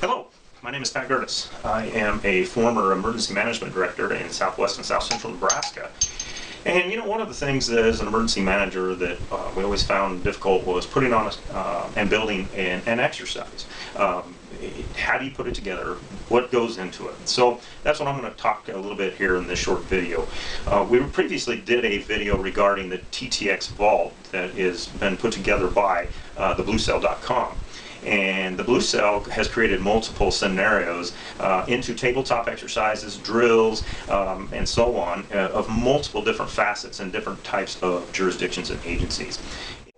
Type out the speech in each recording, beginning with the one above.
Hello, my name is Pat Gertis. I am a former emergency management director in southwest and south central Nebraska. And you know, one of the things as an emergency manager that we always found difficult was putting on and building an exercise. How do you put it together? What goes into it? So that's what I'm going to talk a little bit here in this short video. We previously did a video regarding the TTX Vault that has been put together by thebluecell.com. And the Blue Cell has created multiple scenarios into tabletop exercises, drills, and so on, of multiple different facets and different types of jurisdictions and agencies.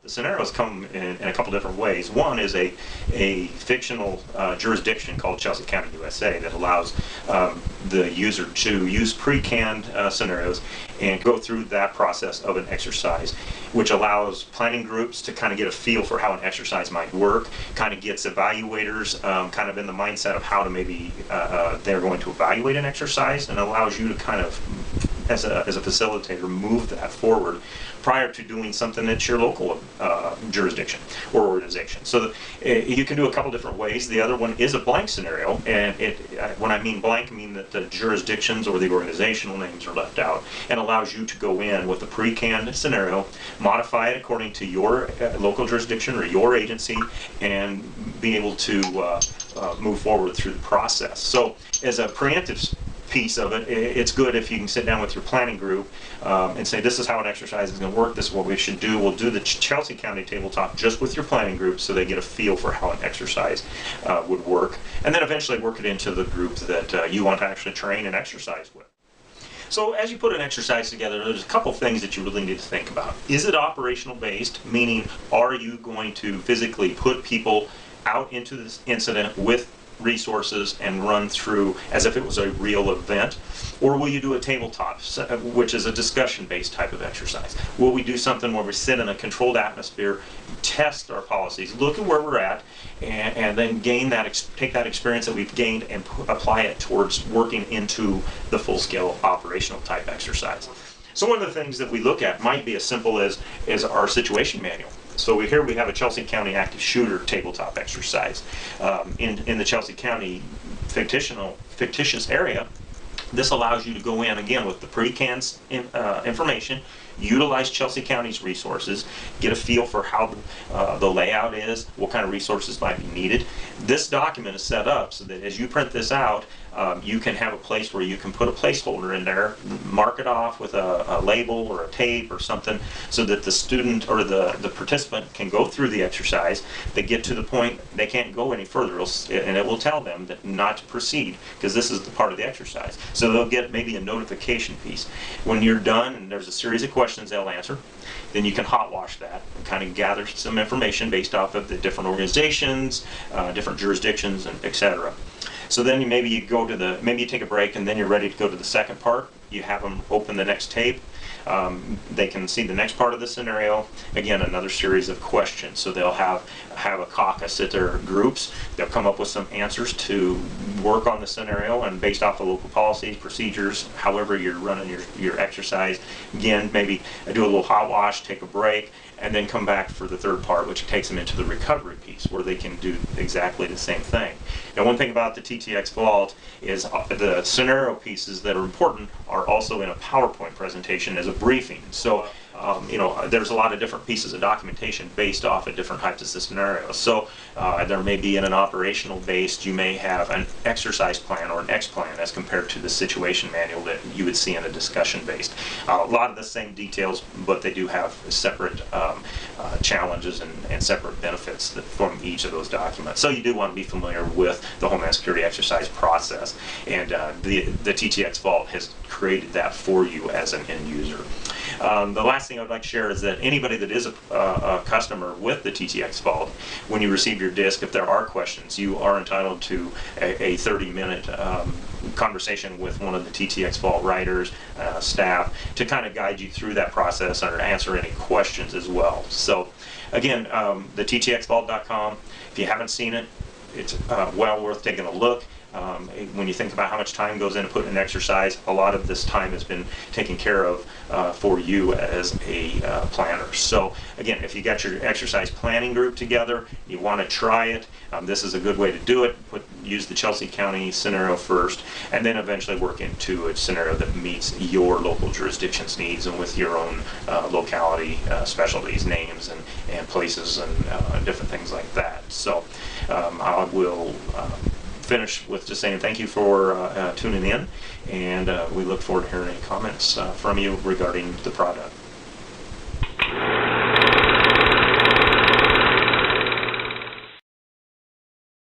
The scenarios come in a couple different ways. One is a fictional jurisdiction called Chelsea County, USA, that allows the user to use pre-canned scenarios and go through that process of an exercise, which allows planning groups to kind of get a feel for how an exercise might work, kind of gets evaluators kind of in the mindset of how to maybe they're going to evaluate an exercise, and allows you to kind of, as a facilitator, move that forward prior to doing something at your local jurisdiction or organization. So you can do a couple different ways. The other one is a blank scenario, and when I mean blank, I mean that the jurisdictions or the organizational names are left out, and allows you to go in with a pre-canned scenario, modify it according to your local jurisdiction or your agency, and be able to move forward through the process. So as a preemptive piece of it, it's good if you can sit down with your planning group and say, this is how an exercise is going to work, this is what we should do. We'll do the Chelsea County tabletop just with your planning group so they get a feel for how an exercise would work, and then eventually work it into the group that you want to actually train and exercise with. So as you put an exercise together, there's a couple things that you really need to think about. Is it operational based, meaning are you going to physically put people out into this incident with resources and run through as if it was a real event? Or will you do a tabletop, which is a discussion-based type of exercise? Will we do something where we sit in a controlled atmosphere, test our policies, look at where we're at, and then gain that, take that experience that we've gained and apply it towards working into the full-scale operational type exercise? So one of the things that we look at might be as simple as our situation manual. So here we have a Chelsea County active shooter tabletop exercise. In the Chelsea County fictitious area, this allows you to go in again with the pre-canned information, utilize Chelsea County's resources, get a feel for how the layout is, what kind of resources might be needed. This document is set up so that as you print this out, you can have a place where you can put a placeholder in there, mark it off with a label or a tape or something, so that the student or the participant can go through the exercise. They get to the point they can't go any further, and it will tell them that not to proceed, because this is the part of the exercise. So they'll get maybe a notification piece. When you're done and there's a series of questions they'll answer, then you can hot wash that and kind of gather some information based off of the different organizations, different jurisdictions, and etc. So then maybe you go to maybe you take a break, and then you're ready to go to the second part. You have them open the next tape. They can see the next part of the scenario. Again, another series of questions. So they'll have a caucus at their groups. They'll come up with some answers to work on the scenario, and based off of local policies, procedures, however you're running your exercise. Again, maybe do a little hot wash, take a break, and then come back for the third part, which takes them into the recovery piece, where they can do exactly the same thing. Now, one thing about the TTX Vault is the scenario pieces that are important are also in a PowerPoint presentation as a briefing. So you know, there's a lot of different pieces of documentation based off of different types of scenarios. So there may be in an operational based, you may have an exercise plan or an EXPLAN as compared to the situation manual that you would see in a discussion based. A lot of the same details, but they do have separate challenges and separate benefits from each of those documents. So you do want to be familiar with the Homeland Security exercise process, and the TTX Vault has created that for you as an end user. The last thing I would like to share is that anybody that is a customer with the TTX Vault, when you receive your disc, if there are questions, you are entitled to a 30-minute conversation with one of the TTX Vault writers, staff, to kind of guide you through that process or answer any questions as well. So again, the TTXVault.com, if you haven't seen it, it's well worth taking a look. When you think about how much time goes into putting an exercise, a lot of this time has been taken care of for you as a planner. So again, if you got your exercise planning group together, you want to try it, this is a good way to do it. Use the Chelsea County scenario first, and then eventually work into a scenario that meets your local jurisdiction's needs and with your own locality specialties, names, and places, and different things like that. So I will finish with just saying thank you for tuning in, and we look forward to hearing any comments from you regarding the product.